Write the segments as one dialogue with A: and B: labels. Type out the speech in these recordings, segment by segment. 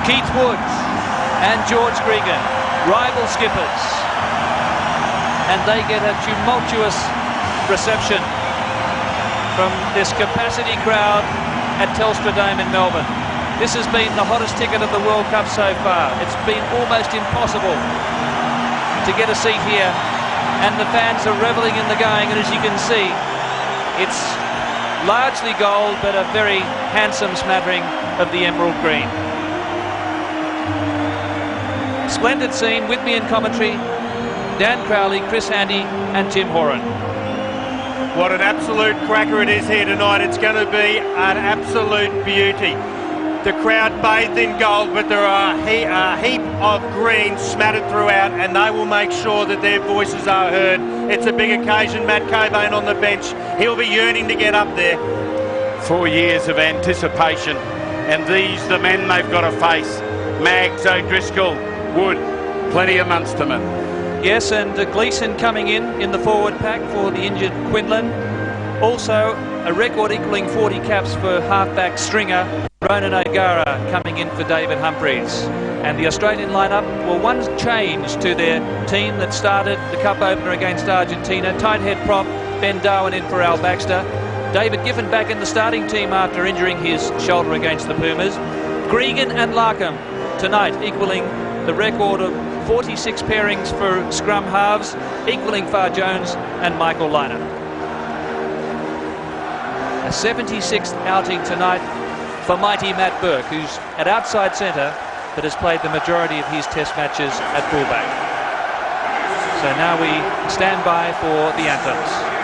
A: Keith Wood and George Gregan, rival skippers, and they get a tumultuous reception from this capacity crowd at Telstra Dome in Melbourne. This has been the hottest ticket of the World Cup so far. It's been almost impossible to get a seat here, and the fans are reveling in the going, and as you can see, it's largely gold, but a very handsome smattering of the emerald green. Splendid scene. With me in commentary, Dan Crowley, Chris Handy and Tim Horan.
B: What an absolute cracker it is here tonight. It's going to be an absolute beauty. The crowd bathed in gold, but there are a heap of green smattered throughout, and they will make sure that their voices are heard. It's a big occasion. Matt Cobain on the bench. He'll be yearning to get up there.
C: 4 years of anticipation, and these the men they've got to face. Mags, O'Driscoll, Wood, plenty of Munsterman.
A: Yes, and Gleeson coming in the forward pack for the injured Quinlan. Also a record equalling 40 caps for halfback stringer Ronan O'Gara coming in for David Humphries. And the Australian lineup, well, one change to their team that started the Cup opener against Argentina. Tight head prop Ben Darwin in for Al Baxter. David Giffen back in the starting team after injuring his shoulder against the Pumas. Gregan and Larkham tonight equaling the record of 46 pairings for scrum halves, equaling Far Jones and Michael Lynott. A 76th outing tonight for mighty Matt Burke, who's at outside centre but has played the majority of his test matches at fullback. So now we stand by for the anthems.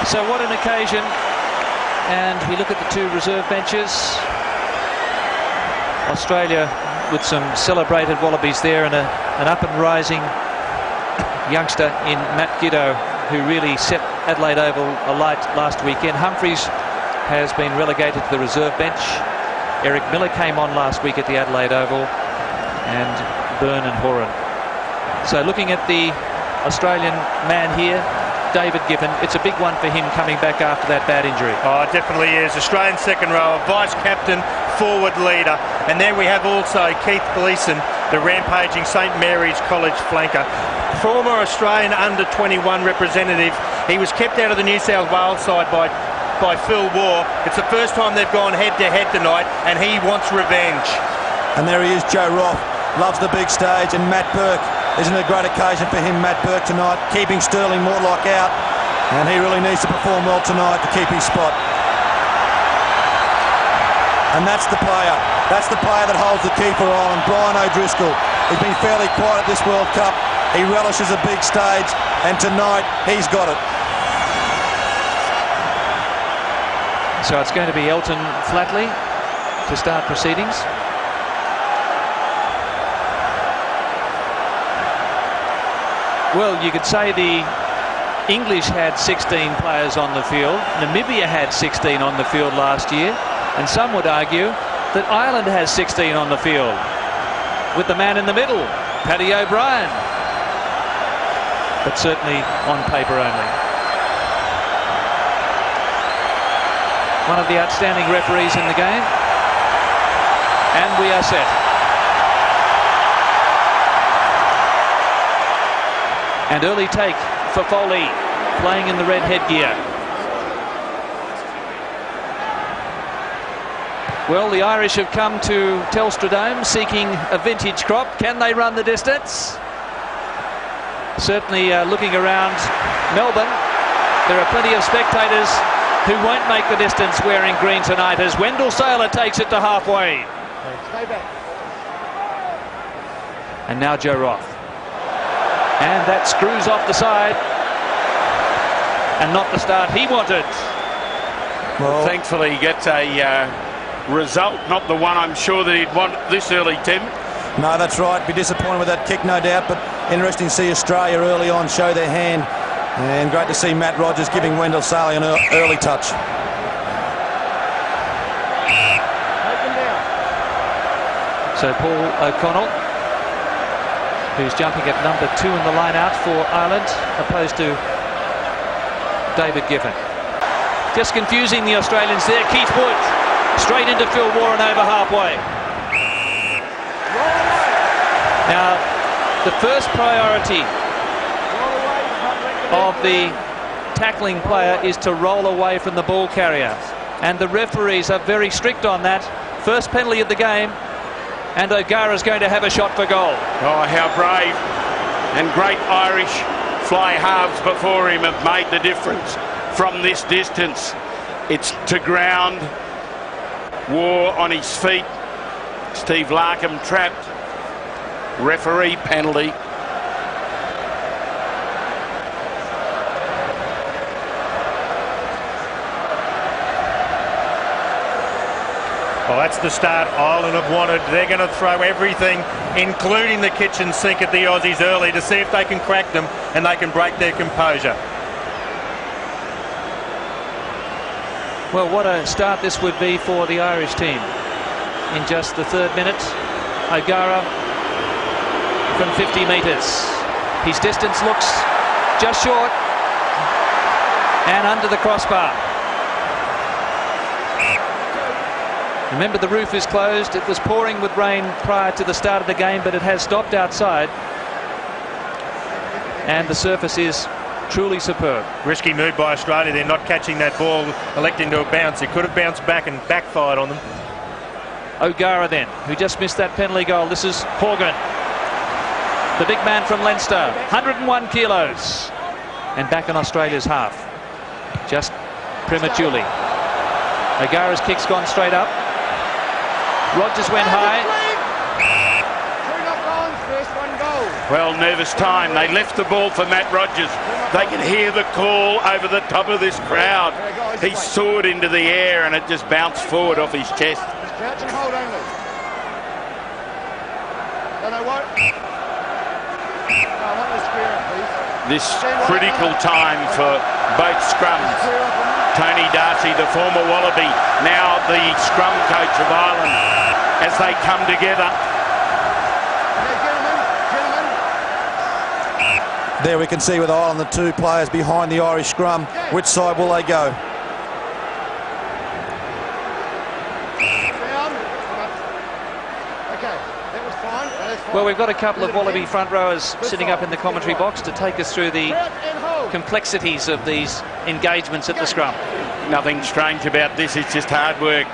A: So what an occasion. And we look at the two reserve benches. Australia with some celebrated Wallabies there, and an up and rising youngster in Matt Giddo, who really set Adelaide Oval alight last weekend. Humphries has been relegated to the reserve bench. Eric Miller came on last week at the Adelaide Oval, and Burn and Horan. So looking at the Australian man here, David Giffen, it's a big one for him coming back after that bad injury.
B: Oh, it definitely is. Australian second rower, vice captain, forward leader. And then we have also Keith Gleeson, the rampaging St Mary's College flanker. Former Australian under-21 representative. He was kept out of the New South Wales side by Phil Waugh. It's the first time they've gone head-to-head tonight, and he wants revenge.
D: And there he is, Joe Roth. Loves the big stage, and Matt Burke. Isn't it a great occasion for him, Matt Burke, tonight, keeping Sterling Mortlock out, and he really needs to perform well tonight to keep his spot. And that's the player. That's the player that holds the key for Ireland, Brian O'Driscoll. He's been fairly quiet at this World Cup. He relishes a big stage, and tonight he's got it.
A: So it's going to be Elton Flatley to start proceedings. Well, you could say the English had 16 players on the field. Namibia had 16 on the field last year. And some would argue that Ireland has 16 on the field, with the man in the middle, Paddy O'Brien. But certainly on paper only. One of the outstanding referees in the game. And we are set. And early take for Foley, playing in the red headgear. Well, the Irish have come to Telstra Dome seeking a vintage crop. Can they run the distance? Certainly looking around Melbourne, there are plenty of spectators who won't make the distance wearing green tonight as Wendell Saylor takes it to halfway.
E: Stay back.
A: And now Joe Roth. And that screws off the side. And not the start he wanted.
C: Well, thankfully he gets a result, not the one I'm sure that he'd want this early, Tim.
D: No, that's right. Be disappointed with that kick, no doubt, but interesting to see Australia early on show their hand. And great to see Matt Rogers giving Wendell Saylor an early touch.
A: So Paul O'Connell, who's jumping at number 2 in the line out for Ireland, opposed to David Giffen. Just confusing the Australians there. Keith Wood straight into Phil Warren over halfway. Now, the first priority of the tackling player is to roll away from the ball carrier. And the referees are very strict on that. First penalty of the game. And O'Gara's going to have a shot for goal.
C: Oh, how brave. And great Irish fly halves before him have made the difference from this distance. It's to ground. Waugh on his feet. Steve Larkham trapped. Referee penalty.
B: Well, that's the start Ireland have wanted. They're going to throw everything, including the kitchen sink, at the Aussies early to see if they can crack them and they can break their composure.
A: Well, what a start this would be for the Irish team. In just the 3rd minute, O'Gara from 50 metres. His distance looks just short and under the crossbar. Remember, the roof is closed. It was pouring with rain prior to the start of the game, but it has stopped outside. And the surface is truly superb.
B: Risky move by Australia. They're not catching that ball, electing to bounce. It could have bounced back and backfired on them.
A: O'Gara then, who just missed that penalty goal. This is Horgan, the big man from Leinster, 101 kilos. And back in Australia's half, just prematurely. O'Gara's kick's gone straight up. Rogers went high.
C: Well, nervous time. They left the ball for Matt Rogers. They can hear the call over the top of this crowd. He soared into the air and it just bounced forward off his chest.
E: Crouch and hold only. No, no, what? No, I want the square up, please.
C: This critical time for both scrums. Tony Darcy, the former Wallaby, now the scrum coach of Ireland, as they come together.
D: There we can see with Ireland the two players behind the Irish scrum. Which side will they go?
A: Well, we've got a couple of Wallaby front rowers sitting up in the commentary box to take us through the complexities of these engagements at the scrum.
C: Nothing strange about this, it's just hard work.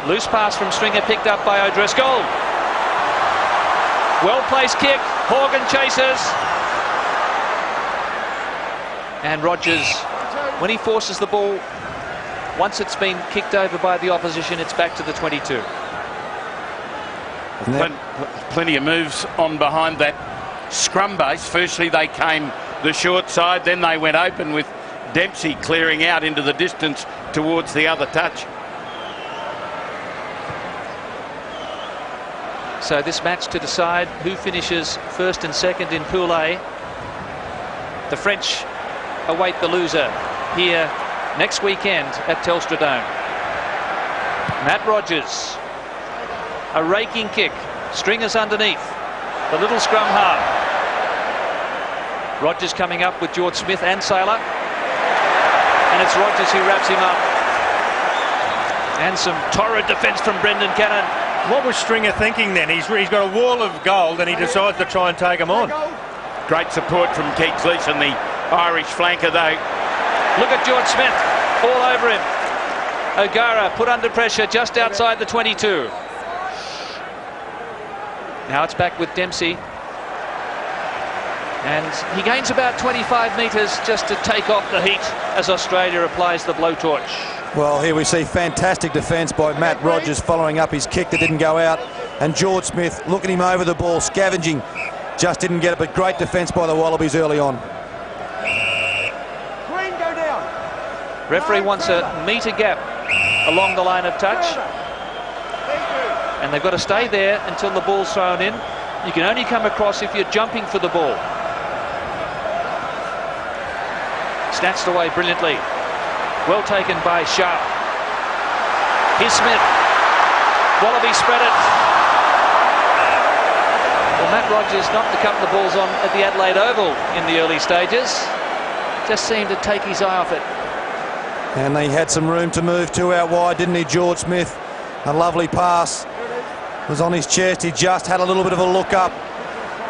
A: Loose pass from Stringer picked up by O'Driscoll. Well-placed kick, Horgan chases. And Rogers, when he forces the ball, once it's been kicked over by the opposition, it's back to the 22.
C: Plenty of moves on behind that scrum base. Firstly, they came the short side, then they went open with Dempsey clearing out into the distance towards the other touch.
A: So this match to decide who finishes first and second in Pool A. The French await the loser here next weekend at Telstra Dome. Matt Rogers, a raking kick, Stringers underneath, the little scrum half. Rogers coming up with George Smith and Saylor, and it's Rogers who wraps him up. And some torrid defence from Brendan Cannon.
B: What was Stringer thinking then? He's got a wall of gold and he decides to try and take him on.
C: Great support from Keith Gleeson, the Irish flanker though.
A: Look at George Smith all over him. O'Gara put under pressure just outside the 22. Now it's back with Dempsey. And he gains about 25 metres just to take off the heat as Australia applies the blowtorch.
D: Well, here we see fantastic defence by Matt Rogers following up his kick that didn't go out. And George Smith looking him over the ball, scavenging. Just didn't get it, but great defence by the Wallabies early on.
A: Referee wants a metre gap along the line of touch. And they've got to stay there until the ball's thrown in. You can only come across if you're jumping for the ball. Snatched away brilliantly. Well taken by Sharp. Here's Smith. Wallaby spread it. Well, Matt Rogers knocked a couple of balls on at the Adelaide Oval in the early stages. Just seemed to take his eye off it.
D: And he had some room to move two out wide, didn't he, George Smith? A lovely pass. Was on his chest. He just had a little bit of a look up.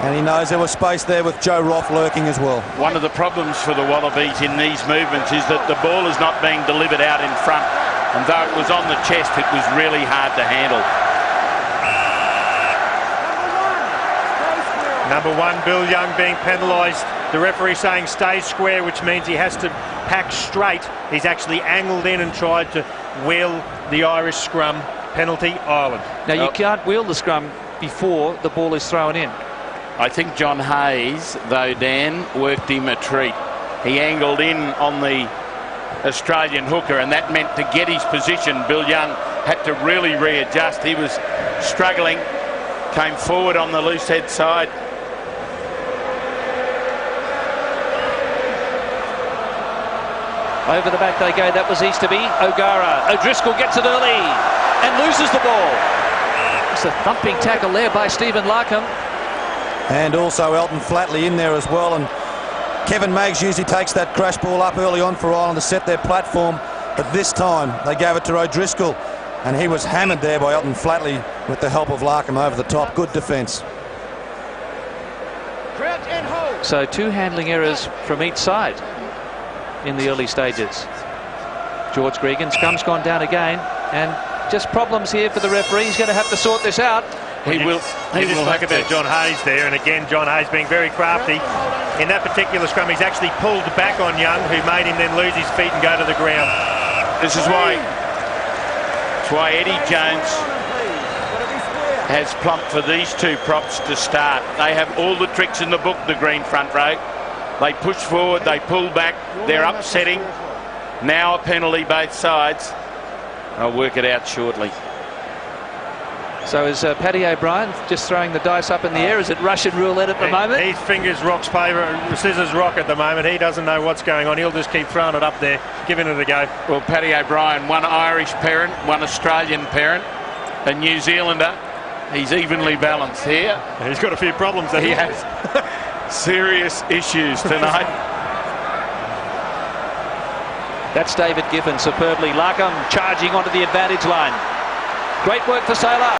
D: And he knows there was space there with Joe Roth lurking as well.
C: One of the problems for the Wallabies in these movements is that the ball is not being delivered out in front. And though it was on the chest, it was really hard to handle.
B: Number one, Bill Young being penalised. The referee saying stay square, which means he has to pack straight. He's actually angled in and tried to wheel the Irish scrum. Penalty, Ireland.
A: Now you can't wheel the scrum before the ball is thrown in.
C: I think John Hayes, though, Dan, worked him a treat. He angled in on the Australian hooker, and that meant to get his position, Bill Young had to really readjust. He was struggling, came forward on the loose head side.
A: Over the back they go. That was Easterby. O'Gara. O'Driscoll gets it early and loses the ball. It's a thumping tackle there by Stephen Larkham.
D: And also Elton Flatley in there as well. And Kevin Maggs usually takes that crash ball up early on for Ireland to set their platform. But this time they gave it to O'Driscoll. And he was hammered there by Elton Flatley with the help of Larkham over the top. Good defence.
A: So two handling errors from each side in the early stages. George Gregan, scrum's gone down again, and just problems here for the referee. He's going to have to sort this out.
B: He will talk about John Hayes there, and again John Hayes being very crafty. In that particular scrum, he's actually pulled back on Young, who made him then lose his feet and go to the ground.
C: This is why Eddie Jones has plumped for these two props to start. They have all the tricks in the book, the green front row. They push forward, they pull back, they're upsetting. Now a penalty both sides. I'll work it out shortly.
A: So is Paddy O'Brien just throwing the dice up in the air? Is it Russian roulette at the moment?
B: He's fingers, rocks, paper, scissors, rock at the moment. He doesn't know what's going on. He'll just keep throwing it up there, giving it a go.
C: Well, Paddy O'Brien, one Irish parent, one Australian parent, a New Zealander. He's evenly balanced here.
B: He's got a few problems.
C: He has serious issues tonight.
A: That's David Giffen superbly. Larkham charging onto the advantage line. Great work for Sailor.